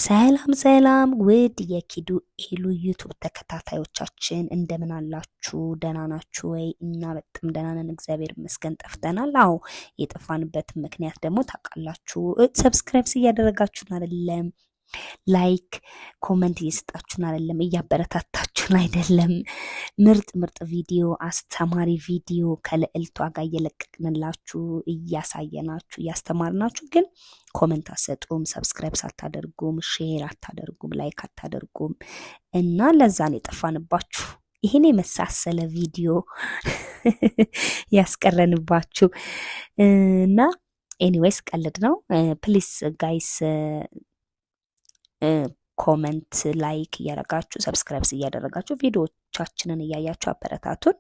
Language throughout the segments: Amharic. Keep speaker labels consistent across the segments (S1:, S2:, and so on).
S1: ሰላም ሰላም ውድ የኪዱ ኤሉ ዩቱብ ተከታታዮቻችን እንደምን አላችሁ? ደህና ናችሁ ወይ? እኛ በጣም ደህና ነን፣ እግዚአብሔር ይመስገን። ጠፍተናል። አዎ የጠፋንበት ምክንያት ደግሞ ታውቃላችሁ። ሰብስክራይብስ እያደረጋችሁን አይደለም፣ ላይክ ኮመንት እየሰጣችሁን አይደለም፣ እያበረታታችሁን አይደለም። ምርጥ ምርጥ ቪዲዮ፣ አስተማሪ ቪዲዮ ከልዕልቷ ጋር እየለቀቅንላችሁ እያሳየናችሁ እያስተማርናችሁ ግን ኮመንት አሰጡም፣ ሰብስክራይብ አታደርጉም፣ ሼር አታደርጉም፣ ላይክ አታደርጉም እና ለዛን የጠፋንባችሁ ይሄን የመሳሰለ ቪዲዮ ያስቀረንባችሁ እና ኤኒዌይስ ቀልድ ነው። ፕሊስ ጋይስ ኮመንት ላይክ እያደረጋችሁ ሰብስክራይብስ እያደረጋችሁ ቪዲዮዎቻችንን እያያችሁ አበረታቱን።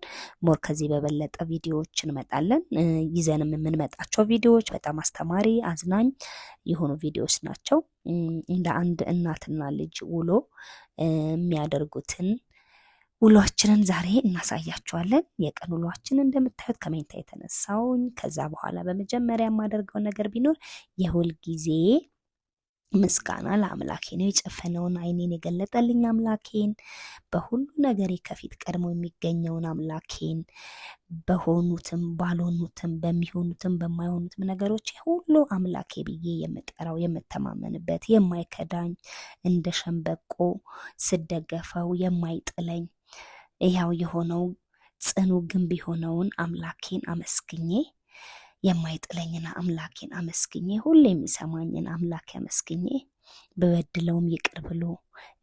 S1: ሞር ከዚህ በበለጠ ቪዲዮዎች እንመጣለን። ይዘንም የምንመጣቸው ቪዲዮዎች በጣም አስተማሪ አዝናኝ የሆኑ ቪዲዮዎች ናቸው። እንደ አንድ እናትና ልጅ ውሎ የሚያደርጉትን ውሏችንን ዛሬ እናሳያችኋለን። የቀን ውሏችን እንደምታዩት ከመኝታ የተነሳውኝ። ከዛ በኋላ በመጀመሪያ የማደርገው ነገር ቢኖር የሁል ጊዜ ምስጋና ለአምላኬ ነው። የጨፈነውን ዓይኔን የገለጠልኝ አምላኬን፣ በሁሉ ነገሬ ከፊት ቀድሞ የሚገኘውን አምላኬን፣ በሆኑትም ባልሆኑትም በሚሆኑትም በማይሆኑትም ነገሮች ሁሉ አምላኬ ብዬ የምጠራው የምተማመንበት የማይከዳኝ እንደ ሸንበቆ ስደገፈው የማይጥለኝ ያው የሆነው ጽኑ ግንብ የሆነውን አምላኬን አመስግኜ የማይጥለኝና አምላኬን አመስግኜ ሁሌ የሚሰማኝን አምላኬ አመስግኜ በበድለውም ይቅር ብሎ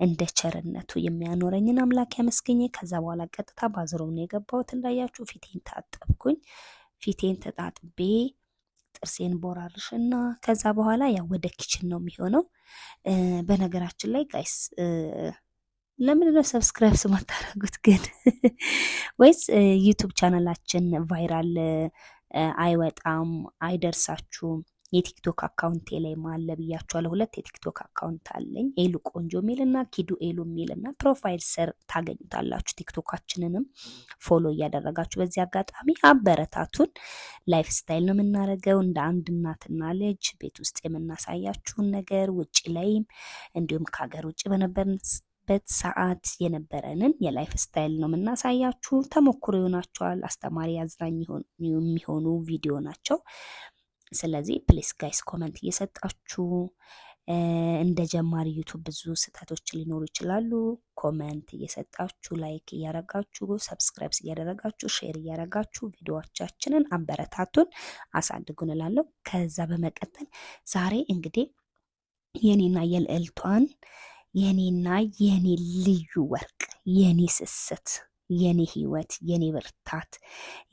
S1: እንደ ቸርነቱ የሚያኖረኝን አምላኬ አመስግኜ ከዛ በኋላ ቀጥታ ባዝሮም ነው የገባሁት። እንዳያችሁ ፊቴን ታጠብኩኝ። ፊቴን ተጣጥቤ ጥርሴን ቦራርሽና ከዛ በኋላ ያው ወደ ኪችን ነው የሚሆነው። በነገራችን ላይ ጋይስ ለምን ነው ሰብስክራይብ ማታረጉት ግን? ወይስ ዩቲዩብ ቻናላችን ቫይራል አይወጣም አይደርሳችሁም? የቲክቶክ አካውንቴ ላይ ማለ ብያችኋለሁ። 2 የቲክቶክ አካውንት አለኝ፣ ኤሉ ቆንጆ ሚልና ኪዱ ኤሉ ሚልና ፕሮፋይል ስር ታገኙታላችሁ። ቲክቶካችንንም ፎሎ እያደረጋችሁ በዚህ አጋጣሚ አበረታቱን። ላይፍ ስታይል ነው የምናደርገው እንደ አንድ እናትና ልጅ ቤት ውስጥ የምናሳያችሁን ነገር ውጭ ላይም እንዲሁም ከሀገር ውጭ በነበርንበት ሰዓት የነበረንን የላይፍ ስታይል ነው የምናሳያችሁ። ተሞክሮ ይሆናችኋል፣ አስተማሪ አዝናኝ የሚሆኑ ቪዲዮ ናቸው። ስለዚህ ፕሊስ ጋይስ ኮመንት እየሰጣችሁ እንደ ጀማሪ ዩቱብ ብዙ ስህተቶች ሊኖሩ ይችላሉ። ኮመንት እየሰጣችሁ ላይክ እያረጋችሁ ሰብስክራይብስ እያደረጋችሁ ሼር እያረጋችሁ ቪዲዮዎቻችንን አበረታቱን አሳድጉን እላለሁ። ከዛ በመቀጠል ዛሬ እንግዲህ የኔና የልዕልቷን የኔና የኔ ልዩ ወርቅ የኔ ስስት የኔ ህይወት የኔ ብርታት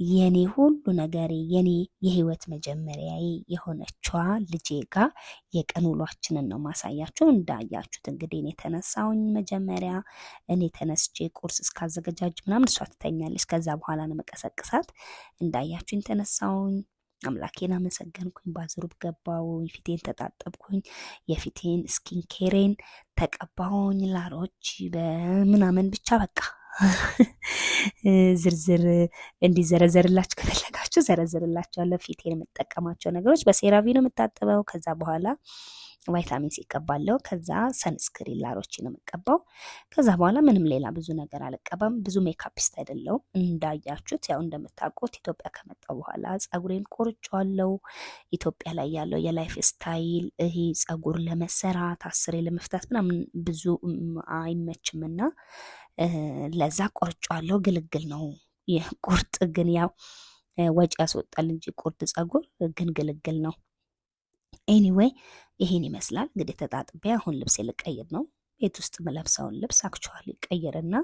S1: የኔ ሁሉ ነገሬ የኔ የህይወት መጀመሪያዬ የሆነችዋ ልጄ ጋር የቀን ውሏችንን ነው ማሳያችሁ። እንዳያችሁት እንግዲህ እኔ ተነሳውኝ። መጀመሪያ እኔ ተነስቼ ቁርስ እስካዘገጃጅ ምናምን እሷ ትተኛለች። ከዛ በኋላ ነው መቀሰቅሳት። እንዳያችሁኝ ተነሳውኝ፣ አምላኬን አመሰገንኩኝ፣ ባዝሩብ ገባውኝ፣ ፊቴን ተጣጠብኩኝ፣ የፊቴን ስኪን ኬሬን ተቀባውኝ፣ ላሮች በምናምን ብቻ በቃ ዝርዝር እንዲዘረዘርላችሁ ከፈለጋችሁ ዘረዝርላችኋለሁ። ፊቴን የምጠቀማቸው ነገሮች በሴራቪ ነው የምታጠበው። ከዛ በኋላ ቫይታሚን ሲ እቀባለሁ። ከዛ ሰንስክሪን ላሮች ነው የምቀባው። ከዛ በኋላ ምንም ሌላ ብዙ ነገር አልቀባም። ብዙ ሜካፕስት አይደለሁም። እንዳያችሁት ያው እንደምታውቁት ኢትዮጵያ ከመጣሁ በኋላ ጸጉሬን ቆርጬዋለሁ። ኢትዮጵያ ላይ ያለው የላይፍ ስታይል ይሄ ጸጉር ለመሰራት አስሬ ለመፍታት ምናምን ብዙ አይመችምና ለዛ ቆርጬዋለሁ። ግልግል ነው የቁርጥ ግን ያው ወጪ ያስወጣል እንጂ ቁርጥ ጸጉር ግን ግልግል ነው። ኤኒዌይ ይሄን ይመስላል እንግዲህ ተጣጥቤ አሁን ልብስ ልቀይር ነው። ቤት ውስጥ መለብሰውን ልብስ አክቹዋሊ ቀይርና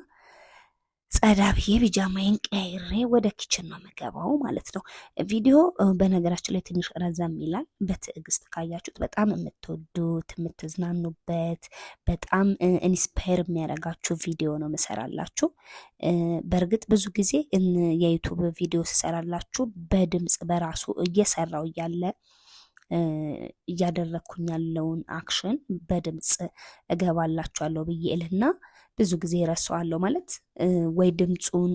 S1: ጸዳ ብዬ ቢጃማዬን ቀይሬ ወደ ኪችን ነው የምገባው ማለት ነው። ቪዲዮ በነገራችን ላይ ትንሽ ረዘም ይላል። በትዕግስት ካያችሁት በጣም የምትወዱት የምትዝናኑበት በጣም ኢንስፓየር የሚያደርጋችሁ ቪዲዮ ነው ምሰራላችሁ። በእርግጥ ብዙ ጊዜ የዩቱብ ቪዲዮ ስሰራላችሁ በድምጽ በራሱ እየሰራው እያለ እያደረኩኝ ያለውን አክሽን በድምጽ እገባላችኋለሁ ብዬ እልና ብዙ ጊዜ ረሳዋለሁ። ማለት ወይ ድምጹን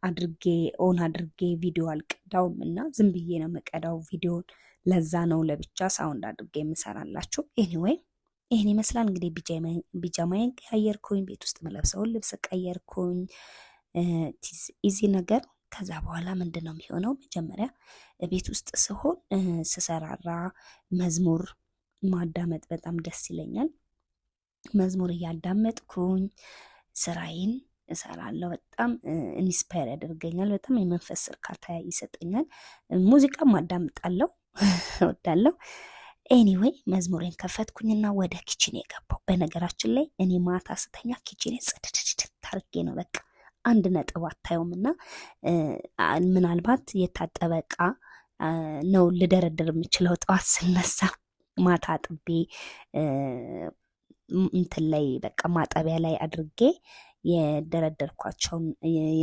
S1: አድርጌ ኦን አድርጌ ቪዲዮ አልቀዳውም እና ዝም ብዬ ነው መቀዳው ቪዲዮን። ለዛ ነው ለብቻ ሳውንድ አድርጌ የምሰራላችሁ። ኤኒዌይ ይሄን ይመስላል እንግዲህ ቢጃማዬን ቀያየርኩኝ፣ ቤት ውስጥ መለብሰውን ልብስ ቀየርኩኝ። ኢዚ ነገር። ከዛ በኋላ ምንድን ነው የሚሆነው? መጀመሪያ ቤት ውስጥ ስሆን ስሰራራ መዝሙር ማዳመጥ በጣም ደስ ይለኛል። መዝሙር እያዳመጥኩኝ ስራዬን እሰራለሁ። በጣም ኢንስፓየር ያደርገኛል። በጣም የመንፈስ እርካታ ይሰጠኛል። ሙዚቃም አዳምጣለሁ እወዳለሁ። ኤኒዌይ መዝሙሬን ከፈትኩኝና ወደ ኪችን የገባው። በነገራችን ላይ እኔ ማታ ስተኛ ኪችን ጽድድድድ ታርጌ ነው በቃ አንድ ነጥብ አታየውም። እና ምናልባት የታጠበ ዕቃ ነው ልደረድር የምችለው ጠዋት ስነሳ። ማታ አጥቤ እንትን ላይ በቃ ማጠቢያ ላይ አድርጌ የደረደርኳቸውን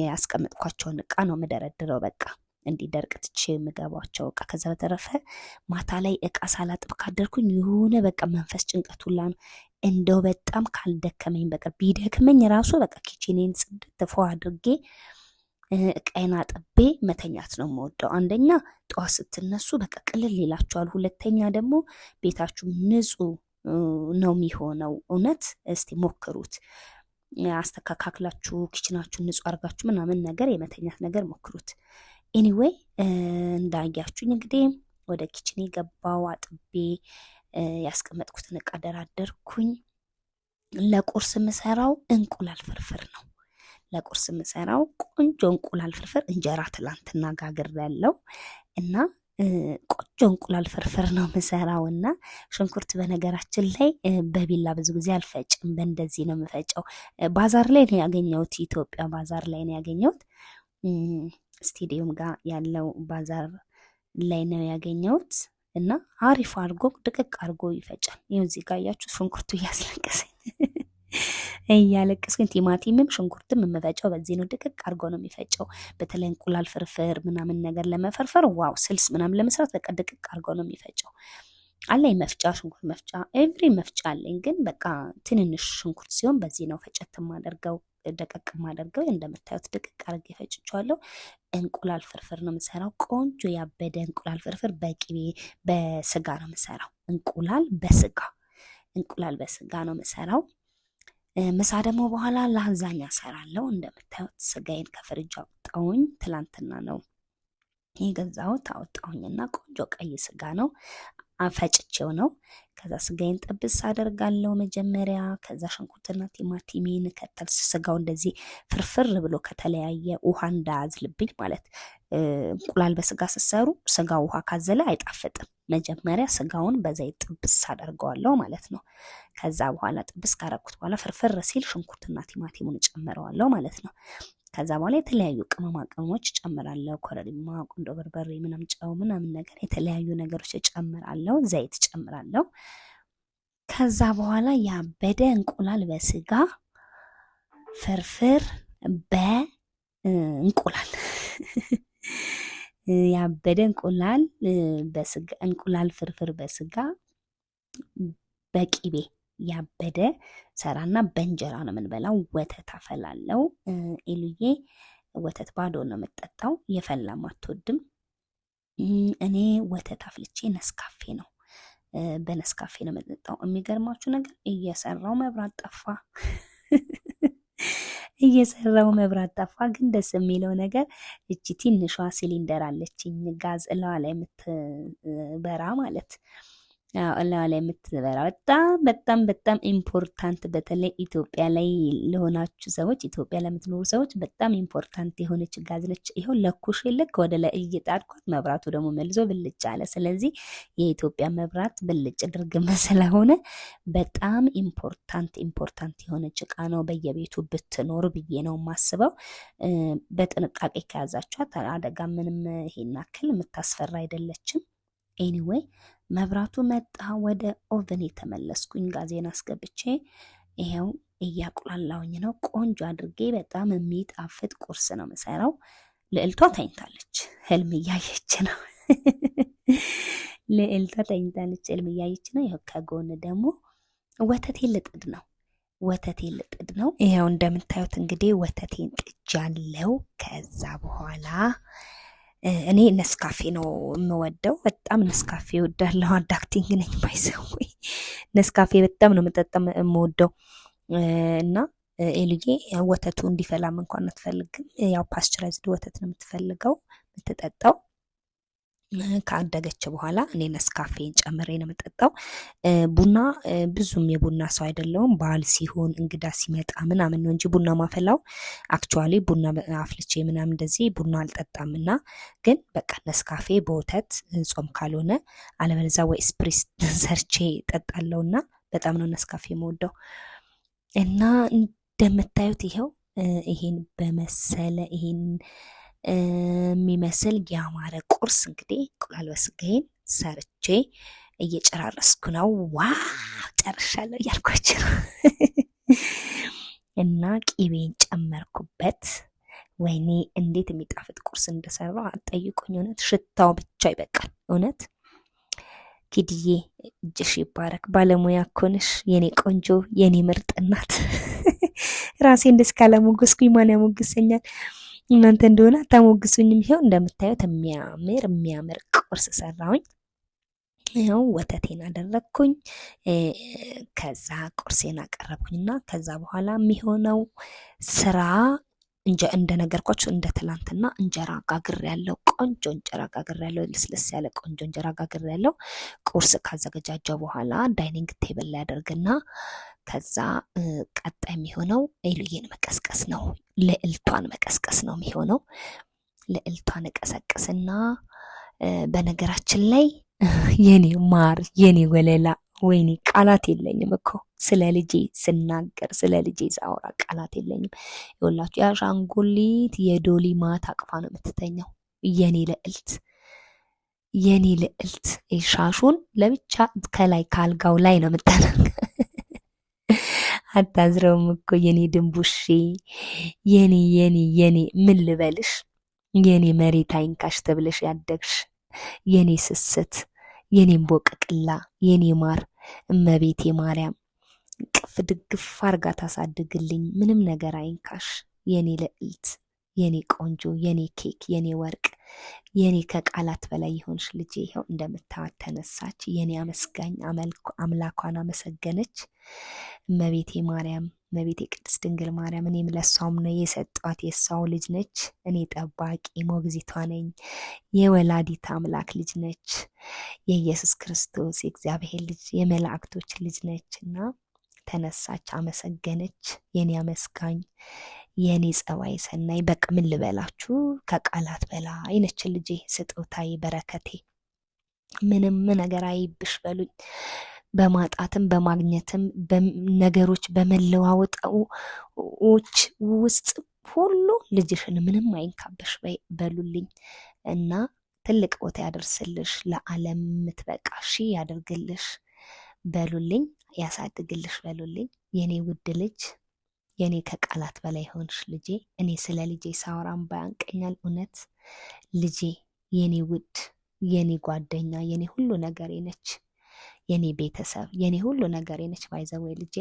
S1: ያስቀመጥኳቸውን ዕቃ ነው የምደረድረው በቃ እንዲደርቅ ትቼ የምገባቸው ዕቃ። ከዛ በተረፈ ማታ ላይ ዕቃ ሳላጥብ ካደርኩኝ የሆነ በቃ መንፈስ ጭንቀት ሁላ ነው። እንደው በጣም ካልደከመኝ በቃ ቢደክመኝ ራሱ በቃ ኪችኔን ጽድት ፎ አድርጌ ዕቃዬን አጥቤ መተኛት ነው የምወደው። አንደኛ ጠዋት ስትነሱ በቃ ቅልል ይላችኋል። ሁለተኛ ደግሞ ቤታችሁ ንጹህ ነው የሚሆነው። እውነት እስቲ ሞክሩት። አስተካክላችሁ ኪችናችሁን ንጹህ አድርጋችሁ ምናምን ነገር የመተኛት ነገር ሞክሩት። ኤኒዌይ እንዳያችሁኝ እንግዲህ ወደ ኪችን የገባው አጥቤ ያስቀመጥኩትን ዕቃ ደራደርኩኝ። ለቁርስ የምሰራው እንቁላል ፍርፍር ነው። ለቁርስ የምሰራው ቆንጆ እንቁላል ፍርፍር። እንጀራ ትላንትና ጋግሬያለሁ እና ቆንጆ እንቁላል ፍርፍር ነው የምሰራው። እና ሽንኩርት በነገራችን ላይ በቢላ ብዙ ጊዜ አልፈጭም፣ በእንደዚህ ነው የምፈጨው። ባዛር ላይ ነው ያገኘሁት፣ ኢትዮጵያ ባዛር ላይ ነው ያገኘሁት። ስቴዲየም ጋር ያለው ባዛር ላይ ነው ያገኘሁት። እና አሪፍ አድርጎ ድቅቅ አድርጎ ይፈጫል። ይኸው እዚህ ጋር ያያችሁ ሽንኩርቱ እያስለቀሰኝ እያለቀስኩኝ፣ ቲማቲምም ሽንኩርትም የምፈጨው በዚህ ነው። ድቅቅ አድርጎ ነው የሚፈጨው። በተለይ እንቁላል ፍርፍር ምናምን ነገር ለመፈርፈር ዋው፣ ስልስ ምናምን ለመስራት በቃ ድቅቅ አድርጎ ነው የሚፈጨው። አለኝ መፍጫ፣ ሽንኩርት መፍጫ፣ ኤቭሪ መፍጫ አለኝ። ግን በቃ ትንንሽ ሽንኩርት ሲሆን በዚህ ነው ፈጨት ማደርገው፣ ደቀቅ ማደርገው። እንደምታዩት ድቅቅ አድርጌ ፈጭቼዋለሁ። እንቁላል ፍርፍር ነው የምሰራው። ቆንጆ ያበደ እንቁላል ፍርፍር በቅቤ በስጋ ነው የምሰራው። እንቁላል በስጋ ነው የምሰራው። ምሳ ደግሞ በኋላ ላዛኛ ሰራለሁ። እንደምታዩት ስጋዬን ከፍሪጅ አወጣሁኝ። ትላንትና ነው የገዛሁት። አወጣሁኝና ቆንጆ ቀይ ስጋ ነው፣ ፈጭቼው ነው። ከዛ ስጋዬን ጥብስ አደርጋለሁ መጀመሪያ። ከዛ ሽንኩርትና ቲማቲሜን ከተል ስጋው እንደዚህ ፍርፍር ብሎ ከተለያየ ውሃ እንዳያዝልብኝ ማለት። እንቁላል በስጋ ስትሰሩ ስጋው ውሃ ካዘለ አይጣፍጥም። መጀመሪያ ስጋውን በዘይት ጥብስ አደርገዋለሁ ማለት ነው። ከዛ በኋላ ጥብስ ካረኩት በኋላ ፍርፍር ሲል ሽንኩርትና ቲማቲሙን ጨምረዋለሁ ማለት ነው። ከዛ በኋላ የተለያዩ ቅመማ ቅመሞች ጨምራለሁ። ኮረሪማ፣ ቁንዶ በርበሬ፣ ምናምን ጨው ምናምን ነገር የተለያዩ ነገሮች ጨምራለሁ። ዘይት ጨምራለሁ። ከዛ በኋላ ያበደ እንቁላል በስጋ ፍርፍር በእንቁላል ያበደ እንቁላል ፍርፍር በስጋ በቂቤ ያበደ ሰራና በእንጀራ ነው የምንበላው። ወተት አፈላለው። ኤሉዬ ወተት ባዶ ነው የምጠጣው፣ የፈላም አትወድም። እኔ ወተት አፍልቼ ነስካፌ ነው በነስካፌ ነው የምጠጣው። የሚገርማችሁ ነገር እየሰራው መብራት ጠፋ። ግን ደስ የሚለው ነገር እቺ ትንሿ ሲሊንደር አለችኝ፣ ጋዝ እላዋ ላይ የምትበራ ማለት እላዋ ላይ የምትበራ በጣም ኢምፖርታንት። በተለይ ኢትዮጵያ ላይ ለሆናችሁ ሰዎች፣ ኢትዮጵያ ለምትኖሩ ሰዎች በጣም ኢምፖርታንት የሆነች ጋዝ ነች። ይኸው ለኩሽ ልክ ወደ ላይ እየጣድኳት መብራቱ ደግሞ መልሶ ብልጭ አለ። ስለዚህ የኢትዮጵያ መብራት ብልጭ ድርግም ስለሆነ በጣም ኢምፖርታንት የሆነች እቃ ነው። በየቤቱ ብትኖር ብዬ ነው የማስበው። በጥንቃቄ ከያዛችኋት አደጋ ምንም ይሄን ያክል የምታስፈራ አይደለችም። ኤኒዌይ መብራቱ መጣ። ወደ ኦቨን የተመለስኩኝ ጋዜን አስገብቼ ይሄው እያቁላላውኝ ነው። ቆንጆ አድርጌ በጣም የሚጣፍጥ ቁርስ ነው የምሰራው። ልዕልቷ ተኝታለች፣ ህልም እያየች ነው። ህልም እያየች ነው። ይኸው ከጎን ደግሞ ወተቴን ልጥድ ነው። ይኸው እንደምታዩት እንግዲህ ወተቴን ጥጃለው። ከዛ በኋላ እኔ ነስካፌ ነው የምወደው። በጣም ነስካፌ እወዳለሁ። አዳክቲንግ ነኝ ባይዘው ነስካፌ በጣም ነው የምወደው። እና ኤልዬ ወተቱ እንዲፈላም እንኳን አትፈልግም። ያው ፓስቸራይዝድ ወተት ነው የምትፈልገው የምትጠጣው። ካደገች በኋላ እኔ ነስካፌን ጨምሬ ነው የምጠጣው። ቡና ብዙም የቡና ሰው አይደለሁም። በዓል ሲሆን እንግዳ ሲመጣ ምናምን ነው እንጂ ቡና ማፈላው። አክቹዋሊ ቡና አፍልቼ ምናምን እንደዚህ ቡና አልጠጣምና፣ ግን በቃ ነስካፌ በወተት ጾም ካልሆነ አለበለዚያ ወይ ስፕሪስ ሰርቼ ጠጣለሁና በጣም ነው ነስካፌ የምወደው። እና እንደምታዩት ይኸው ይሄን በመሰለ ይሄን የሚመስል ያማረ ቁርስ እንግዲህ እንቁላል በስጋዬን ሰርቼ እየጨራረስኩ ነው። ዋው ጨርሻለሁ እያልኳችሁ ነው። እና ቂቤን ጨመርኩበት። ወይኔ እንዴት የሚጣፍጥ ቁርስ እንደሰራው አትጠይቁኝ። እውነት ሽታው ብቻ ይበቃል። እውነት ኪድዬ እጅሽ ይባረክ። ባለሙያ እኮ ነሽ የኔ ቆንጆ የኔ ምርጥ እናት። ራሴ እንደዚህ ካላሞገስኩኝ ማን ያሞግሰኛል? እናንተ እንደሆነ አታሞግሱኝም። ይሄው እንደምታዩት የሚያምር ቁርስ ሰራሁኝ። ይኸው ወተቴን አደረግኩኝ። ከዛ ቁርሴን አቀረብኩኝና ከዛ በኋላ የሚሆነው ስራ እንደነገርኳችሁ እንደ ትላንትና እንጀራ ጋግር ያለው ቆንጆ እንጀራ ጋግር ያለው ልስልስ ያለ ቆንጆ እንጀራ ጋግር ያለው ቁርስ ካዘገጃጀው በኋላ ዳይኒንግ ቴብል ላይ አደርግና ከዛ ቀጣይ የሚሆነው ኤልዬን መቀስቀስ ነው። ልዕልቷን መቀስቀስ ነው የሚሆነው። ልዕልቷን እቀሰቅስና በነገራችን ላይ የኔ ማር የኔ ወለላ ወይኔ ቃላት የለኝም እኮ ስለ ልጄ ስናገር ስለ ልጄ ሳወራ ቃላት የለኝም። ይኸውላችሁ የአሻንጉሊት የዶሊ ማታ አቅፋ ነው የምትተኛው የኔ ልዕልት የኔ ልዕልት። ሻሹን ለብቻ ከላይ ካልጋው ላይ ነው የምታነው። አታዝረውም እኮ የኔ ድንቡሼ የኔ ምን ልበልሽ የኔ መሬት አይንካሽ ተብለሽ ያደግሽ የኔ ስስት የኔ ቦቅቅላ የኔ ማር እመቤቴ ማርያም ቅፍ ድግፍ አርጋ ታሳድግልኝ። ምንም ነገር አይንካሽ የኔ ልዕልት የኔ ቆንጆ የኔ ኬክ የኔ ወርቅ የኔ ከቃላት በላይ የሆንሽ ልጄ ይኸው እንደምታዋት ተነሳች። የኔ አመስጋኝ አምላኳን አመሰገነች። እመቤቴ ማርያም እመቤቴ ቅድስት ድንግል ማርያም እኔም ለሷም ነው የሰጧት። የሷው ልጅ ነች። እኔ ጠባቂ ሞግዚቷ ነኝ። የወላዲት አምላክ ልጅ ነች። የኢየሱስ ክርስቶስ የእግዚአብሔር ልጅ የመላእክቶች ልጅ ነችና ተነሳች፣ አመሰገነች። የኔ አመስጋኝ የኔ ጸባይ ሰናይ በቃ ምን ልበላችሁ ከቃላት በላይ ነች ልጄ። ስጦታዬ በረከቴ ምንም ነገር አይብሽ በሉኝ። በማጣትም በማግኘትም ነገሮች በመለዋወጣዎች ውስጥ ሁሉ ልጅሽን ምንም አይንካብሽ በሉልኝ እና ትልቅ ቦታ ያደርስልሽ፣ ለዓለም የምትበቃ ሺ ያደርግልሽ በሉልኝ፣ ያሳድግልሽ በሉልኝ የኔ ውድ ልጅ የኔ ከቃላት በላይ ሆንሽ ልጄ። እኔ ስለ ልጄ ሳወራም ባያንቀኛል። እውነት ልጄ የኔ ውድ የኔ ጓደኛ የኔ ሁሉ ነገሬ ነች። የኔ ቤተሰብ የኔ ሁሉ ነገሬ ነች። ባይዘወይ ልጄ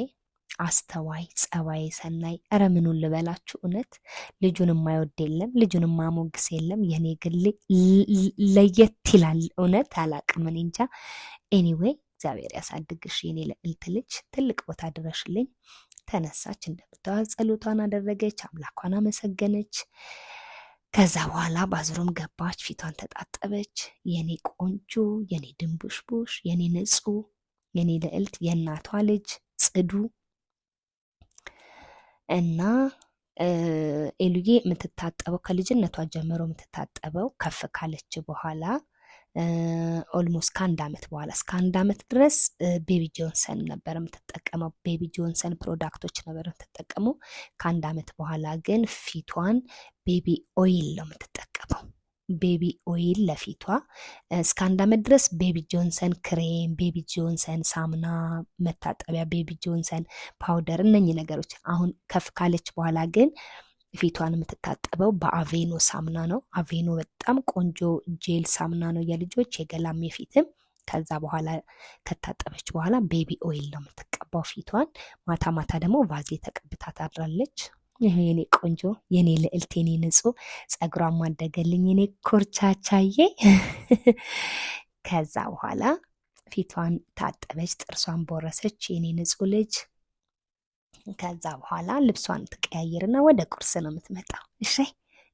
S1: አስተዋይ ጸባይ ሰናይ። ኧረ ምኑን ልበላችሁ እውነት ልጁን የማይወድ የለም፣ ልጁን የማሞግስ የለም። የኔ ግን ለየት ይላል። እውነት አላቅም እኔ እንጃ። ኤኒዌይ እግዚአብሔር ያሳድግሽ የኔ ልዕልት ልጅ፣ ትልቅ ቦታ ድረሽልኝ። ተነሳች፣ እንደምታዋት ጸሎቷን አደረገች፣ አምላኳን አመሰገነች። ከዛ በኋላ ባዝሩም ገባች፣ ፊቷን ተጣጠበች። የኔ ቆንጆ የኔ ድንቡሽቡሽ የኔ ንጹህ የኔ ልዕልት የእናቷ ልጅ ጽዱ እና ኤሉዬ የምትታጠበው ከልጅነቷ ጀምሮ የምትታጠበው ከፍ ካለች በኋላ ኦልሞስት ከአንድ ዓመት በኋላ እስከ 1 ዓመት ድረስ ቤቢ ጆንሰን ነበር የምትጠቀመው። ቤቢ ጆንሰን ፕሮዳክቶች ነበር የምትጠቀመው። ከ1 ዓመት በኋላ ግን ፊቷን ቤቢ ኦይል ነው የምትጠቀመው። ቤቢ ኦይል ለፊቷ እስከ 1 ዓመት ድረስ ቤቢ ጆንሰን ክሬም፣ ቤቢ ጆንሰን ሳሙና መታጠቢያ፣ ቤቢ ጆንሰን ፓውደር፣ እነኚህ ነገሮች። አሁን ከፍ ካለች በኋላ ግን ፊቷን የምትታጠበው በአቬኖ ሳሙና ነው። አቬኖ በጣም ቆንጆ ጄል ሳሙና ነው የልጆች የገላም የፊትም። ከዛ በኋላ ከታጠበች በኋላ ቤቢ ኦይል ነው የምትቀባው ፊቷን። ማታ ማታ ደግሞ ቫዜ ተቀብታ ታድራለች። ይሄ የኔ ቆንጆ የኔ ልዕልት የኔ ንጹህ ጸጉሯን ማደገልኝ የኔ ኮርቻቻዬ። ከዛ በኋላ ፊቷን ታጠበች፣ ጥርሷን ቦረሰች የኔ ንጹህ ልጅ። ከዛ በኋላ ልብሷን ትቀያይርና ወደ ቁርስ ነው የምትመጣው። እሸይ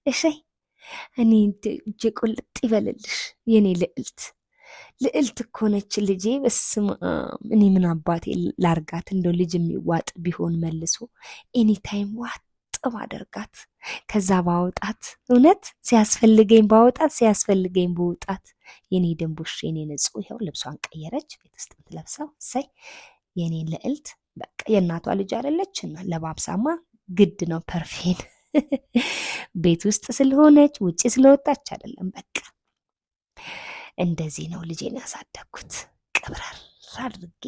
S1: እሸይ እኔ እጄ ቁልጥ ይበልልሽ የኔ ልዕልት። ልዕልት እኮ ነች ልጄ። በስመ አብ እኔ ምን አባቴ ላርጋት? እንደው ልጅ የሚዋጥ ቢሆን መልሶ ኤኒታይም ዋጥ ባደርጋት፣ ከዛ ባወጣት፣ እውነት ሲያስፈልገኝ ባወጣት፣ ሲያስፈልገኝ በውጣት። የኔ ድንቡሽ የኔ ንጹህ ይኸው ልብሷን ቀየረች። ቤት ውስጥ የምትለብሰው እሰይ የኔ ልዕልት። በቃ የእናቷ ልጅ አይደለች እና ለባብሳማ ግድ ነው ፐርፌን። ቤት ውስጥ ስለሆነች ውጪ ስለወጣች አይደለም። በቃ እንደዚህ ነው ልጄን ያሳደግኩት ቅብረር አድርጌ።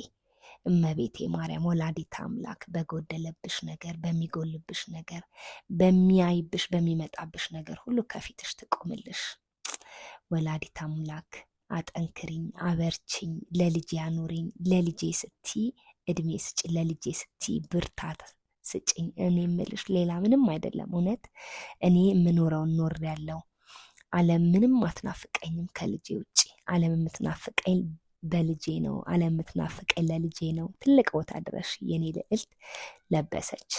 S1: እመቤቴ ማርያም ወላዲተ አምላክ በጎደለብሽ ነገር፣ በሚጎልብሽ ነገር፣ በሚያይብሽ በሚመጣብሽ ነገር ሁሉ ከፊትሽ ትቆምልሽ። ወላዲተ አምላክ አጠንክሪኝ፣ አበርችኝ፣ ለልጄ አኑሪኝ፣ ለልጄ ስቲ እድሜ ስጪ፣ ለልጄ ስቲ ብርታት ስጭኝ። እኔ የምልሽ ሌላ ምንም አይደለም። እውነት እኔ የምኖረውን ኖር ያለው ዓለም ምንም አትናፍቀኝም ከልጄ ውጭ። ዓለም የምትናፍቀኝ በልጄ ነው። ዓለም የምትናፍቀኝ ለልጄ ነው። ትልቅ ቦታ ድረሽ የኔ ልዕልት። ለበሰች፣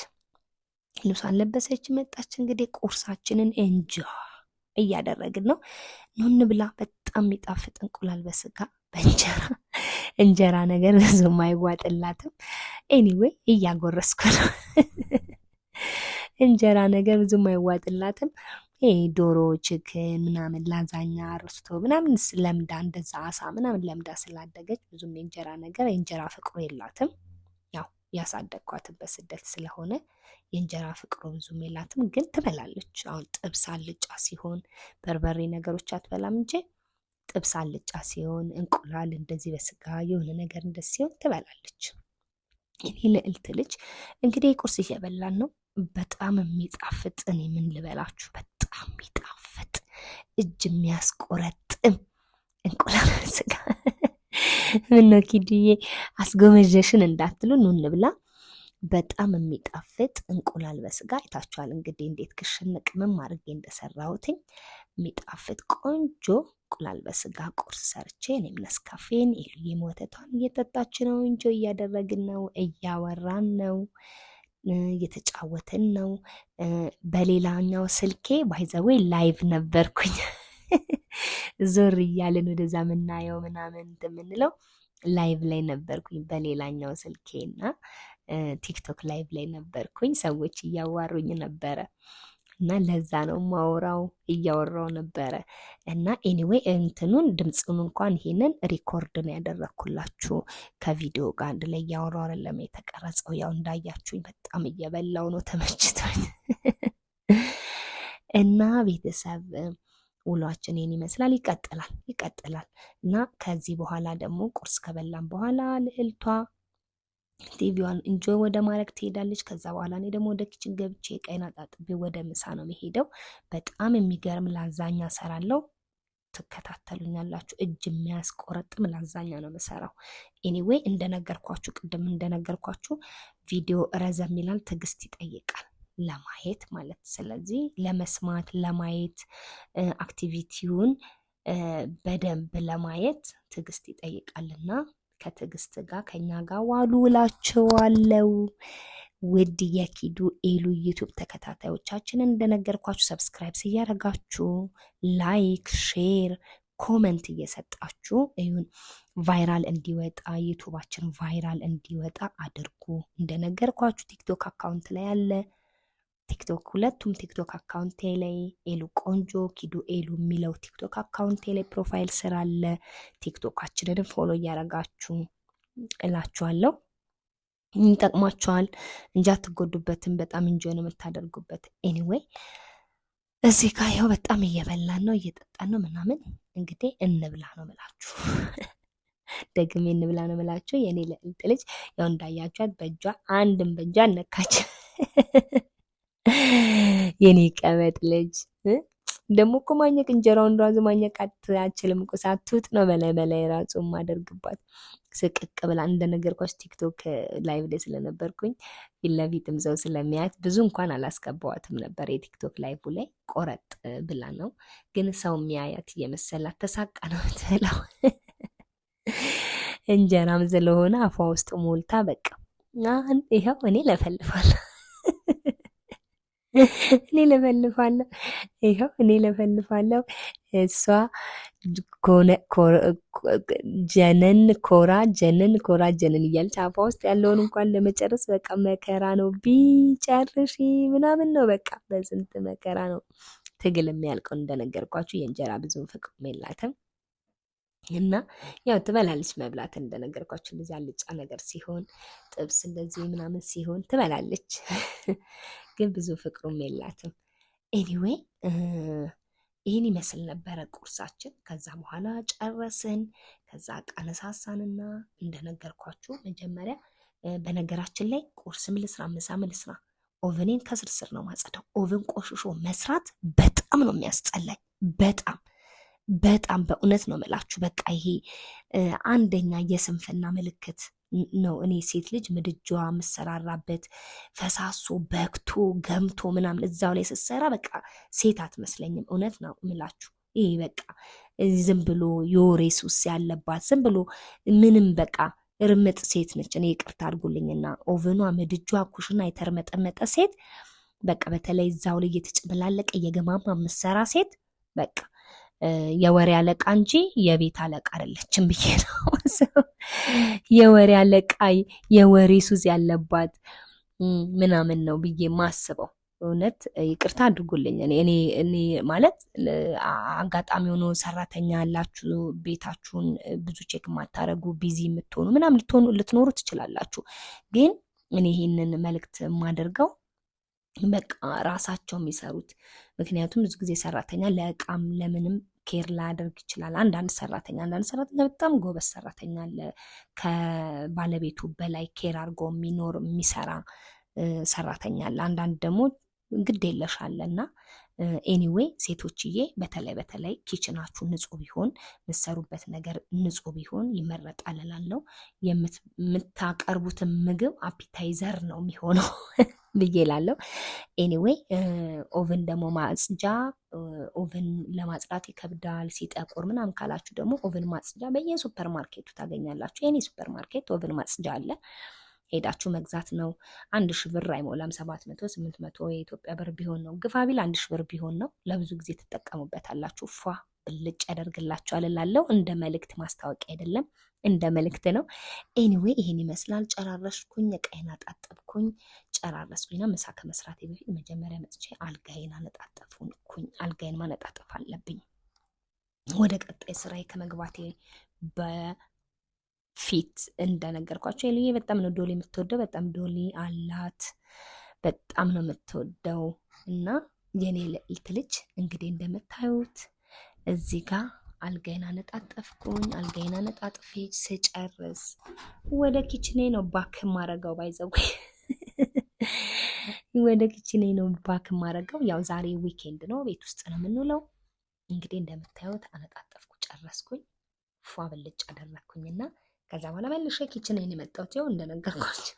S1: ልብሷን ለበሰች፣ መጣች። እንግዲህ ቁርሳችንን እንጃ እያደረግን ነው። ኑን ብላ በጣም የሚጣፍጥ እንቁላል በስጋ በእንጀራ እንጀራ ነገር ብዙም አይዋጥላትም። ኤኒዌይ እያጎረስኩ ነው። እንጀራ ነገር ብዙም አይዋጥላትም። ዶሮ ችክን ምናምን ላዛኛ ርስቶ ምናምን ለምዳ እንደዛ አሳ ምናምን ለምዳ ስላደገች ብዙም የእንጀራ ነገር የእንጀራ ፍቅሩ የላትም። ያው ያሳደግኳትን በስደት ስለሆነ የእንጀራ ፍቅሩ ብዙም የላትም፣ ግን ትበላለች። አሁን ጥብስ አልጫ ሲሆን በርበሬ ነገሮች አትበላም እንጂ ጥብስ አልጫ ሲሆን እንቁላል እንደዚህ በስጋ የሆነ ነገር እንደዚህ ሲሆን ትበላለች። እኔ ልዕልት ልጅ እንግዲህ ቁርስ እየበላን ነው። በጣም የሚጣፍጥ እኔ ምን ልበላችሁ፣ በጣም የሚጣፍጥ እጅ የሚያስቆረጥም እንቁላል ስጋ። ምነው ኪድዬ አስጎመጀሽን እንዳትሉ ኑ እንብላ። በጣም የሚጣፍጥ እንቁላል በስጋ አይታችኋል እንግዲህ እንዴት ክሽን ቅመም አድርጌ እንደሰራሁትኝ። የሚጣፍጥ ቆንጆ እንቁላል በስጋ ቁርስ ሰርቼ እኔም ነስካፌን ኤሉዬም ወተቷን እየጠጣች ነው። እንጆ እያደረግን ነው፣ እያወራን ነው፣ እየተጫወትን ነው። በሌላኛው ስልኬ ባይዘዌ ላይቭ ነበርኩኝ። ዞር እያልን ወደዛ ምናየው ምናምን የምንለው ላይቭ ላይ ነበርኩኝ በሌላኛው ስልኬና ቲክቶክ ላይቭ ላይ ነበርኩኝ። ሰዎች እያዋሩኝ ነበረ እና ለዛ ነው ማውራው፣ እያወራው ነበረ። እና ኤኒዌይ እንትኑን ድምፁን እንኳን ይሄንን ሪኮርድ ነው ያደረኩላችሁ ከቪዲዮ ጋር አንድ ላይ እያወራው አይደለም የተቀረጸው። ያው እንዳያችሁኝ በጣም እየበላው ነው፣ ተመችቶኝ። እና ቤተሰብ ውሏችን ይህን ይመስላል። ይቀጥላል። እና ከዚህ በኋላ ደግሞ ቁርስ ከበላን በኋላ ልዕልቷ ቲቪዋን እንጆይ ወደ ማድረግ ትሄዳለች። ከዛ በኋላ እኔ ደግሞ ወደ ኪችን ገብቼ ቀይን አጣጥቤ ወደ ምሳ ነው የሚሄደው። በጣም የሚገርም ላዛኛ ሰራለው፣ ትከታተሉኛላችሁ። እጅ የሚያስቆረጥም ላዛኛ ነው የምሰራው። ኤኒዌይ ቅድም እንደነገርኳችሁ ቪዲዮ ረዘም ይላል፣ ትዕግስት ይጠይቃል ለማየት ማለት። ስለዚህ ለመስማት ለማየት አክቲቪቲውን በደንብ ለማየት ትዕግስት ይጠይቃልና ከትዕግስት ጋር ከኛ ጋር ዋሉ እላችኋለሁ። ውድ የኪዱ ኤሉ ዩቲዩብ ተከታታዮቻችን እንደነገርኳችሁ ሰብስክራይብ እያደረጋችሁ ላይክ፣ ሼር፣ ኮመንት እየሰጣችሁ እዩን ቫይራል እንዲወጣ ዩቲዩባችን ቫይራል እንዲወጣ አድርጉ። እንደነገርኳችሁ ቲክቶክ አካውንት ላይ አለ። ቲክቶክ ሁለቱም ቲክቶክ አካውንቴ ላይ ኤሉ ቆንጆ ኪዱ ኤሉ የሚለው ቲክቶክ አካውንቴ ላይ ፕሮፋይል ስራ አለ። ቲክቶካችንን ፎሎ እያደረጋችሁ እላችኋለሁ። ይጠቅማችኋል እንጂ አትጎዱበትም። በጣም እንጆይ ነው የምታደርጉበት። ኤኒዌይ እዚህ ጋር ያው በጣም እየበላን ነው እየጠጣን ነው ምናምን። እንግዲህ እንብላ ነው ምላችሁ፣ ደግሜ እንብላ ነው ምላችሁ። የኔ ልዕልት ልጅ ያው እንዳያችኋት በእጇ አንድም በእጇ አነካች። የኔ ቀበጥ ልጅ ደግሞ እኮ ማኘቅ እንጀራውን ራሱ ማኘቅ አትችልም እኮ ሳትውጥ ነው በላይ ራሱ ማደርግባት። ስቅቅ ብላ እንደነገርኳችሁ ቲክቶክ ላይቭ ላይ ስለነበርኩኝ ፊት ለፊትም ሰው ስለሚያት ብዙ እንኳን አላስገባዋትም ነበር። የቲክቶክ ላይቭ ላይ ቆረጥ ብላ ነው፣ ግን ሰው የሚያያት እየመሰላት ተሳቃ ነው ትላው እንጀራም ስለሆነ አፏ ውስጥ ሞልታ በቃ ይኸው እኔ ለፈልፋለሁ እኔ ለፈልፋለሁ ይኸው እኔ ለፈልፋለሁ። እሷ ጀነን ኮራ ጀነን እያለች አፏ ውስጥ ያለውን እንኳን ለመጨረስ በቃ መከራ ነው። ቢጨርሽ ምናምን ነው በቃ በስንት መከራ ነው ትግል የሚያልቀው። እንደነገርኳችሁ የእንጀራ ብዙም ፍቅር የላትም እና ያው ትበላለች። መብላት እንደነገርኳችሁ እንደዚህ አልጫ ነገር ሲሆን ጥብስ እንደዚህ ምናምን ሲሆን ትበላለች፣ ግን ብዙ ፍቅሩም የላትም። ኤኒዌይ ይህን ይመስል ነበረ ቁርሳችን። ከዛ በኋላ ጨረስን። ከዛ ቀነሳሳንና እንደነገርኳችሁ መጀመሪያ በነገራችን ላይ ቁርስም ልስራ ምሳም ልስራ ኦቨኔን ከስርስር ነው ማጸዳው። ኦቨን ቆሽሾ መስራት በጣም ነው የሚያስጠላኝ። በጣም በእውነት ነው የምላችሁ። በቃ ይሄ አንደኛ የስንፍና ምልክት ነው። እኔ ሴት ልጅ ምድጃዋ የምሰራራበት ፈሳሶ በክቶ ገምቶ ምናምን እዛው ላይ ስትሰራ በቃ ሴት አትመስለኝም። እውነት ነው የምላችሁ። ይሄ በቃ ዝም ብሎ የወሬ ሱስ ያለባት ዝም ብሎ ምንም በቃ እርምጥ ሴት ነች። እኔ ይቅርታ አድርጉልኝና ኦቨኗ ምድጇ ኩሽና የተርመጠመጠ ሴት በቃ በተለይ እዛው ላይ እየተጨበላለቀ የገማማ የምትሰራ ሴት በቃ የወሬ አለቃ እንጂ የቤት አለቃ አይደለችም ብዬ ነው። የወሬ አለቃ የወሬ ሱስ ያለባት ምናምን ነው ብዬ ማስበው። እውነት ይቅርታ አድርጉልኝ። እኔ ማለት አጋጣሚ ሆኖ ሰራተኛ ያላችሁ ቤታችሁን ብዙ ቼክ የማታረጉ ቢዚ የምትሆኑ ምናምን ልትኖሩ ትችላላችሁ። ግን እኔ ይሄንን መልእክት የማደርገው በቃ ራሳቸው የሚሰሩት። ምክንያቱም ብዙ ጊዜ ሰራተኛ ለእቃም ለምንም ኬር ላያደርግ ይችላል። አንዳንድ ሰራተኛ በጣም ጎበዝ ሰራተኛ አለ፣ ከባለቤቱ በላይ ኬር አድርጎ የሚኖር የሚሰራ ሰራተኛ አለ። አንዳንድ ደግሞ ግድ የለሻለና ኤኒዌይ ሴቶችዬ በተለይ ኪችናችሁ ንጹህ ቢሆን የምትሰሩበት ነገር ንጹህ ቢሆን ይመረጣል እላለሁ። የምታቀርቡትን ምግብ አፒታይዘር ነው የሚሆነው ብዬ እላለሁ። ኤኒዌይ ኦቨን ደግሞ ማጽጃ፣ ኦቨን ለማጽዳት ይከብዳል ሲጠቁር ምናምን ካላችሁ ደግሞ ኦቨን ማጽጃ በየሱፐር ማርኬቱ ታገኛላችሁ። የኔ ሱፐር ማርኬት ኦቨን ማጽጃ አለ፣ ሄዳችሁ መግዛት ነው። 1000 ብር አይሞላም፣ 700 800 የኢትዮጵያ ብር ቢሆን ነው። ግፋ ቢል 1000 ብር ቢሆን ነው። ለብዙ ጊዜ ትጠቀሙበታላችሁ። ፏ ብልጭ ያደርግላችኋል እላለሁ። እንደ መልእክት ማስታወቂያ አይደለም፣ እንደ መልእክት ነው። ኤኒዌይ ይሄን ይመስላል። ጨራረስኩኝ፣ እቃዬን አጣጠብኩኝ፣ ጨራረስኩኝና ምሳ ከመስራቴ በፊት መጀመሪያ መጥቼ አልጋዬን አነጣጠፍኩኝ። አልጋዬን ማነጣጠፍ አለብኝ ወደ ቀጣይ ስራዬ ከመግባቴ ፊት። እንደነገርኳቸው ኤልዬ በጣም ነው ዶሊ የምትወደው። በጣም ዶሊ አላት፣ በጣም ነው የምትወደው። እና የኔ ልዕልት ልጅ እንግዲህ እንደምታዩት እዚህ ጋር አልጋዬን አነጣጠፍኩኝ። አልጋዬን አነጣጥፌ ስጨርስ ወደ ኪችኔ ነው ባክ ማረጋው። ባይዘው ወደ ኪችኔ ነው ባክ ማረጋው። ያው ዛሬ ዊኬንድ ነው፣ ቤት ውስጥ ነው የምንውለው። እንግዲህ እንደምታዩት አነጣጠፍኩ፣ ጨረስኩኝ፣ ፏ ብልጭ አደረኩኝና ከዛ በኋላ መልሼ ኪችኔን የመጣሁት። ያው እንደነገርኳቸው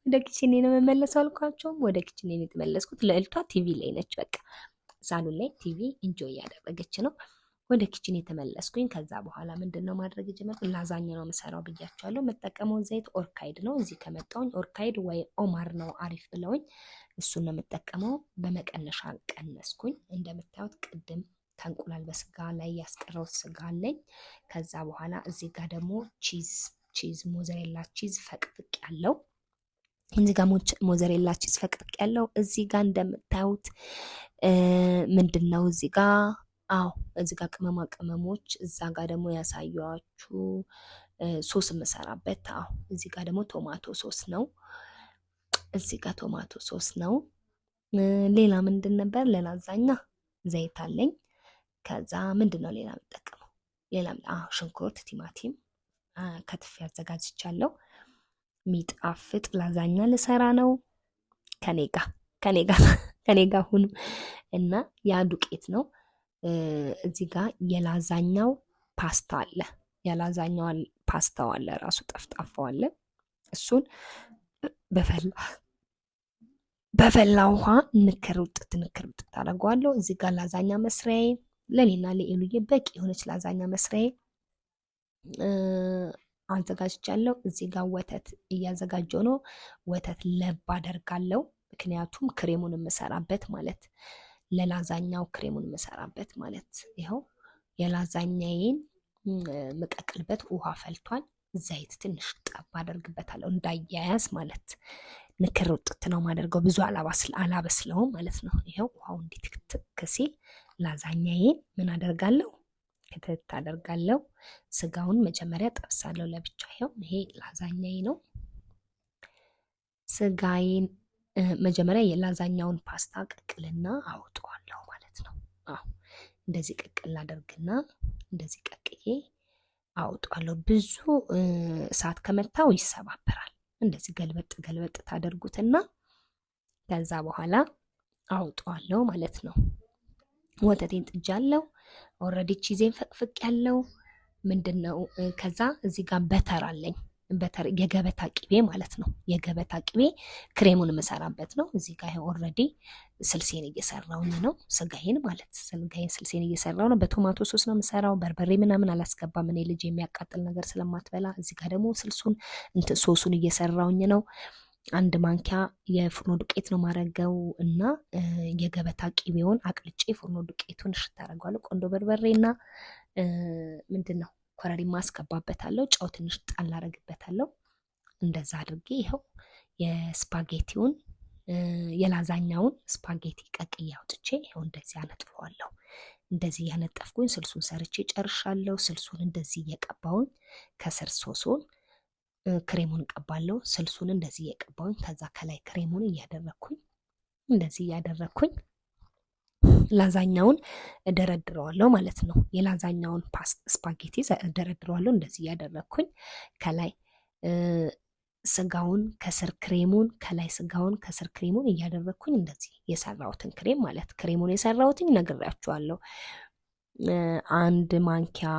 S1: ወደ ኪችኔ ነው የምመለሰው አልኳቸውም። ወደ ኪችኔ ነው የተመለስኩት። ልዕልቷ ቲቪ ላይ ነች። በቃ ሳሎን ላይ ቲቪ ኢንጆይ እያደረገች ነው። ወደ ኪችን የተመለስኩኝ። ከዛ በኋላ ምንድነው ማድረግ ጀመርኩ? ላዛኛ ነው የምሰራው ብያቸዋለሁ። የምጠቀመው ዘይት ኦርካይድ ነው። እዚህ ከመጣሁኝ ኦርካይድ ወይ ኦማር ነው አሪፍ ብለውኝ እሱን ነው የምጠቀመው። በመቀነሻ ቀነስኩኝ። እንደምታዩት ቅድም ከእንቁላል በስጋ ላይ ያስቀረውት ስጋ አለኝ። ከዛ በኋላ እዚህ ጋር ደግሞ ቺዝ ሞዘሬላ ቺዝ ፈቅፍቅ ያለው እዚህ ጋር ሞዘሬላ ቺዝ ፈቅፍቅ ያለው። እዚህ ጋር እንደምታዩት ምንድነው እዚህ ጋር እዚህ ጋር ቅመማ ቅመሞች፣ እዛ ጋር ደግሞ ያሳየኋችሁ ሶስ የምሰራበት። እዚህ ጋር ደግሞ ቶማቶ ሶስ ነው። እዚህ ጋር ቶማቶ ሶስ ነው። ሌላ ምንድን ነበር? ለላዛኛ ዘይት አለኝ። ከዛ ምንድነው ሌላ የምጠቀመው? ሌላ ሽንኩርት፣ ቲማቲም ከትፌ አዘጋጅቻለሁ። ሚጣፍጥ ላዛኛ ልሰራ ነው። ከኔ ጋር ሁኑ እና ያ ዱቄት ነው። እዚህ ጋር የላዛኛው ፓስታ አለ። የላዛኛው ፓስታው አለ ራሱ ጠፍጣፋው አለ። እሱን በፈላ ውሃ ንክር ውጥት አደርገዋለሁ። እዚህ ጋር ላዛኛ መስሪያዬ ለኔና ለኤሉዬ በቂ የሆነች ላዛኛ መስሪያዬ አዘጋጅቻለሁ። እዚህ ጋር ወተት እያዘጋጀው ነው። ወተት ለብ አደርጋለሁ፣ ምክንያቱም ክሬሙን የምሰራበት ማለት ለላዛኛው ክሬሙን የምሰራበት ማለት ይኸው የላዛኛዬን ምቀቅልበት ውሃ ፈልቷል። ዘይት ትንሽ ጠብ አደርግበታለሁ እንዳያያዝ ማለት ንክር ውጥት ነው ማደርገው፣ ብዙ አላበስለውም ማለት ነው። ይኸው ውሃው እንዲትክትክ ሲል ላዛኛዬን ምን አደርጋለሁ ክትት አደርጋለሁ። ስጋውን መጀመሪያ ጠብሳለሁ ለብቻ። ይኸው ይሄ ላዛኛዬ ነው። ስጋዬን መጀመሪያ የላዛኛውን ፓስታ ቀቅልና አውጣዋለሁ ማለት ነው። እንደዚህ ቀቅል አደርግና እንደዚህ ቀቅዬ አውጣዋለሁ። ብዙ እሳት ከመታው ይሰባበራል። እንደዚህ ገልበጥ ታደርጉትና ከዛ በኋላ አውጣዋለሁ ማለት ነው። ወተቴን ጥጃለሁ። ኦልሬዲ ቺዜን ፈቅፍቅ ያለው ምንድነው። ከዛ እዚህ ጋር በተር አለኝ፣ በተር የገበታ ቅቤ ማለት ነው። የገበታ ቅቤ ክሬሙን መሰራበት ነው። እዚህ ጋር ኦልሬዲ ስልሴን እየሰራውኝ ነው፣ ስጋዬን ማለት ስልሴን እየሰራው ነው። በቶማቶ ሶስ ነው የምሰራው፣ በርበሬ ምናምን አላስገባም እኔ ልጅ የሚያቃጥል ነገር ስለማትበላ። እዚህ ጋር ደግሞ ሶሱን እየሰራውኝ ነው። አንድ ማንኪያ የፍርኖ ዱቄት ነው ማረገው እና የገበታ ቅቤውን አቅልጬ ፍርኖ ዱቄቱን እሽት አደርገዋለሁ። ቆንዶ በርበሬና ምንድነው ኮረሪማ አስገባበታለሁ። ጨው ትንሽ ጣል አደርግበታለሁ። እንደዛ አድርጌ ይኸው የስፓጌቲውን የላዛኛውን ስፓጌቲ ቀቅዬ አውጥቼ ይኸው እንደዚህ አነጥፈዋለሁ። እንደዚህ ያነጠፍኩኝ ስልሱን ሰርቼ ጨርሻለሁ። ስልሱን እንደዚህ እየቀባውኝ ከስር ሶሱን ክሬሙን ቀባለሁ። ስልሱን እንደዚህ እየቀባውኝ ከዛ ከላይ ክሬሙን እያደረኩኝ ላዛኛውን እደረድረዋለሁ ማለት ነው። የላዛኛውን ስፓጌቲ እደረድረዋለሁ እንደዚህ እያደረኩኝ ከላይ ስጋውን ከስር ክሬሙን ከላይ ስጋውን ከስር ክሬሙን እያደረኩኝ እንደዚህ የሰራሁትን ክሬም ማለት ክሬሙን የሰራሁትን ነግራችኋለሁ። አንድ ማንኪያ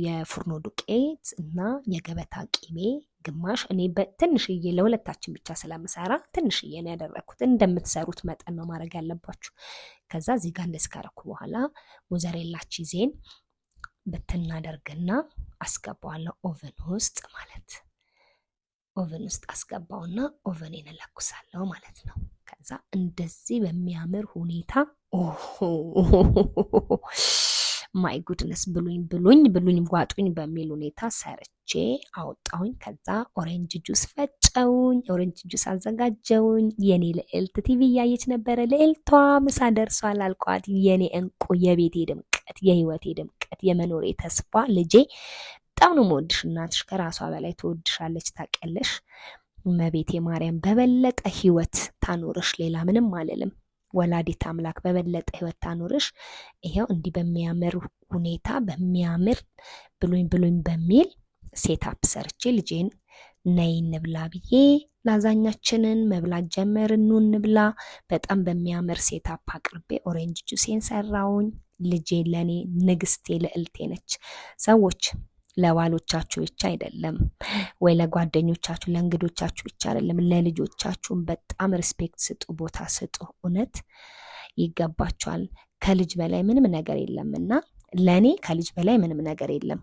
S1: የፍርኖ ዱቄት እና የገበታ ቅቤ ግማሽ። እኔ በትንሽዬ ለሁለታችን ብቻ ስለምሰራ ትንሽዬ ነው ያደረኩት። እንደምትሰሩት መጠን ነው ማድረግ ያለባችሁ። ከዛ እዚህ ጋር እንደዚህ ካረኩ በኋላ ሞዘሬላ ቺዜን ብትናደርግና አስገባዋለሁ ኦቨን ውስጥ ማለት ኦቨን ውስጥ አስገባውና ኦቨኔን እለኩሳለሁ ማለት ነው። ከዛ እንደዚህ በሚያምር ሁኔታ ማይ ጉድነስ ብሉኝ ጓጡኝ በሚል ሁኔታ ሰርቼ አወጣሁኝ። ከዛ ኦሬንጅ ጁስ ፈጨውኝ፣ ኦሬንጅ ጁስ አዘጋጀውኝ። የኔ ልዕልት ቲቪ እያየች ነበረ። ልዕልቷ ምሳ ደርሷል አልቋት። የኔ እንቁ፣ የቤቴ ድምቀት፣ የህይወቴ ድምቀት፣ የመኖሬ ተስፋ ልጄ፣ በጣም ነው የምወድሽ። እናትሽ ከራሷ በላይ ትወድሻለች ታውቂያለሽ። እመቤቴ ማርያም በበለጠ ህይወት ታኖርሽ። ሌላ ምንም አልልም። ወላዲት አምላክ በበለጠ ህይወት ታኖርሽ። ይሄው እንዲህ በሚያምር ሁኔታ በሚያምር ብሉኝ በሚል ሴታፕ ሰርቼ ልጄን ነይ እንብላ ብዬ ላዛኛችንን መብላት ጀመርን። ኑ እንብላ። በጣም በሚያምር ሴታፕ አቅርቤ ኦሬንጅ ጁሴን ሰራውኝ። ልጄ ለኔ ንግስቴ ልዕልቴ ነች። ሰዎች ለባሎቻችሁ ብቻ አይደለም ወይ ለጓደኞቻችሁ ለእንግዶቻችሁ ብቻ አይደለም፣ ለልጆቻችሁም በጣም ሪስፔክት ስጡ፣ ቦታ ስጡ። እውነት ይገባችኋል። ከልጅ በላይ ምንም ነገር የለምና ለኔ ከልጅ በላይ ምንም ነገር የለም።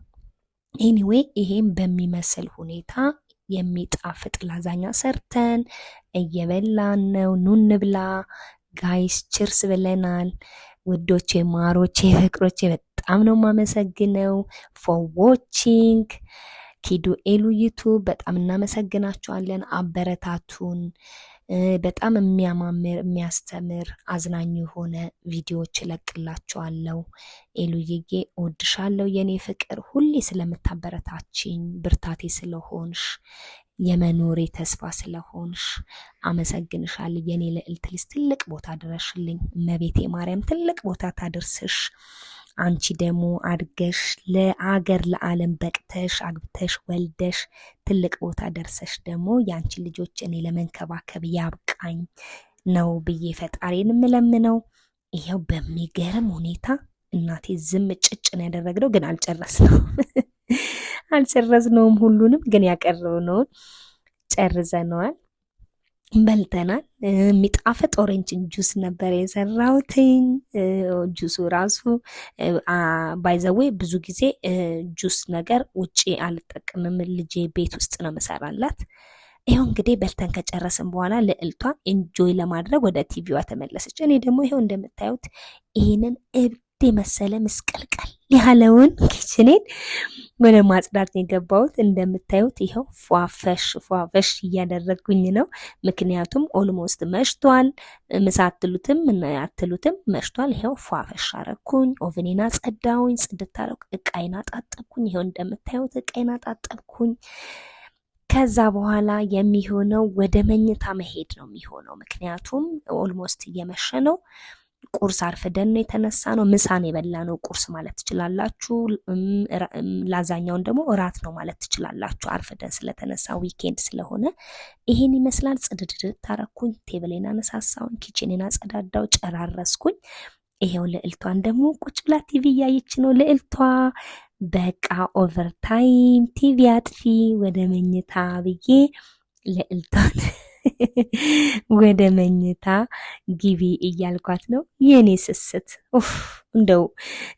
S1: ኤኒዌይ ይሄም በሚመስል ሁኔታ የሚጣፍጥ ላዛኛ ሰርተን እየበላን ነው። ኑ እንብላ ጋይስ፣ ችርስ ብለናል። ውዶቼ፣ ማሮቼ፣ ፍቅሮቼ በጣም ነው የማመሰግነው ፎር ዋቺንግ ኪዱ ኤሉ ዩቱብ። በጣም እናመሰግናችኋለን። አበረታቱን። በጣም የሚያማምር የሚያስተምር አዝናኝ የሆነ ቪዲዮዎች እለቅላችኋለሁ። ኤሉዬ እወድሻለሁ የኔ ፍቅር፣ ሁሌ ስለምታበረታችኝ፣ ብርታቴ ስለሆንሽ፣ የመኖሬ ተስፋ ስለሆንሽ አመሰግንሻለሁ የኔ ልዕልት ልጅ። ትልቅ ቦታ ድረሽልኝ። እመቤቴ ማርያም ትልቅ ቦታ ታደርስሽ። አንቺ ደግሞ አድገሽ ለአገር ለዓለም በቅተሽ አግብተሽ ወልደሽ ትልቅ ቦታ ደርሰሽ ደግሞ የአንቺ ልጆች እኔ ለመንከባከብ ያብቃኝ ነው ብዬ ፈጣሪን የምለምነው። ይኸው በሚገርም ሁኔታ እናቴ ዝም ጭጭ ነው ያደረግነው፣ ግን አልጨረስነው አልጨረስነውም ሁሉንም፣ ግን ያቀረብነውን ጨርሰነዋል፣ በልተናል። የሚጣፍጥ ኦሬንጅ ጁስ ነበር የሰራሁትኝ። ጁሱ ራሱ ባይዘዌ ብዙ ጊዜ ጁስ ነገር ውጪ አልጠቀምም፣ ልጄ ቤት ውስጥ ነው መሰራላት። ይኸው እንግዲህ በልተን ከጨረስን በኋላ ልዕልቷ ኢንጆይ ለማድረግ ወደ ቲቪዋ ተመለሰች። እኔ ደግሞ ይኸው እንደምታዩት ይህንን እብድ የመሰለ ምስቀልቀል ያለውን ኪችኔን ወደ ማጽዳት ነው የገባሁት። እንደምታዩት ይኸው ፏፈሽ እያደረግኩኝ ነው። ምክንያቱም ኦልሞስት መሽቷል። ምሳ አትሉትም አትሉትም መሽቷል። ይኸው ፏፈሽ አረኩኝ። ኦቨኔን አጸዳውኝ፣ ጽድት አረኩ፣ እቃይን አጣጠብኩኝ። ይኸው እንደምታዩት እቃይን አጣጠብኩኝ። ከዛ በኋላ የሚሆነው ወደ መኝታ መሄድ ነው የሚሆነው። ምክንያቱም ኦልሞስት እየመሸ ነው። ቁርስ አርፍደን ነው የተነሳ ነው። ምሳን የበላ ነው ቁርስ ማለት ትችላላችሁ። ላዛኛውን ደግሞ እራት ነው ማለት ትችላላችሁ። አርፍደን ስለተነሳ ዊኬንድ ስለሆነ ይሄን ይመስላል። ጽድድድ ታረኩኝ፣ ቴብሌን አነሳሳውኝ፣ ኪችኔን አጸዳዳው፣ ጨራረስኩኝ። ይሄው ልዕልቷን ደግሞ ቁጭ ብላ ቲቪ እያየች ነው። ልዕልቷ በቃ ኦቨርታይም ቲቪ አጥፊ ወደ መኝታ ብዬ ልዕልቷን ወደ መኝታ ግቢ እያልኳት ነው። የኔ ስስት እንደው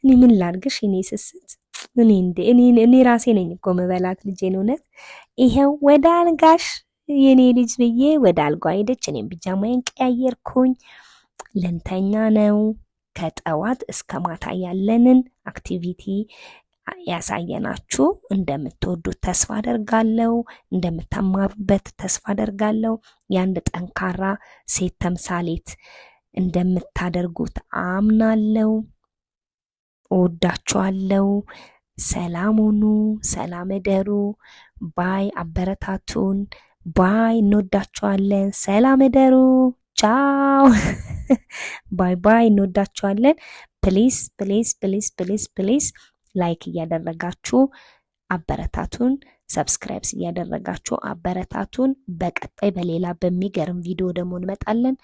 S1: እኔ ምን ላርግሽ የኔ ስስት፣ እኔ ራሴ ነኝ እኮ መበላት ልጄን። እውነት ይሄው ወደ አልጋሽ የኔ ልጅ ብዬ ወደ አልጋ ሄደች። እኔም ቢጃማዬን ቀያየርኩኝ። ልንተኛ ነው። ከጠዋት እስከ ማታ ያለንን አክቲቪቲ ያሳየናችሁ። እንደምትወዱት ተስፋ አደርጋለሁ። እንደምታማሩበት ተስፋ አደርጋለሁ። የአንድ ጠንካራ ሴት ተምሳሌት እንደምታደርጉት አምናለሁ። እወዳችኋለሁ። ሰላም ሁኑ፣ ሰላም እደሩ። ባይ፣ አበረታቱን። ባይ፣ እንወዳችኋለን። ሰላም እደሩ። ቻው። ባይ ባይ፣ እንወዳችኋለን። ፕሊዝ ፕሊዝ ፕሊዝ ፕሊዝ ፕሊዝ ላይክ እያደረጋችሁ አበረታቱን። ሰብስክራይብስ እያደረጋችሁ አበረታቱን። በቀጣይ በሌላ በሚገርም ቪዲዮ ደግሞ እንመጣለን።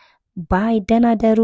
S1: ባይ፣ ደህና ደሩ።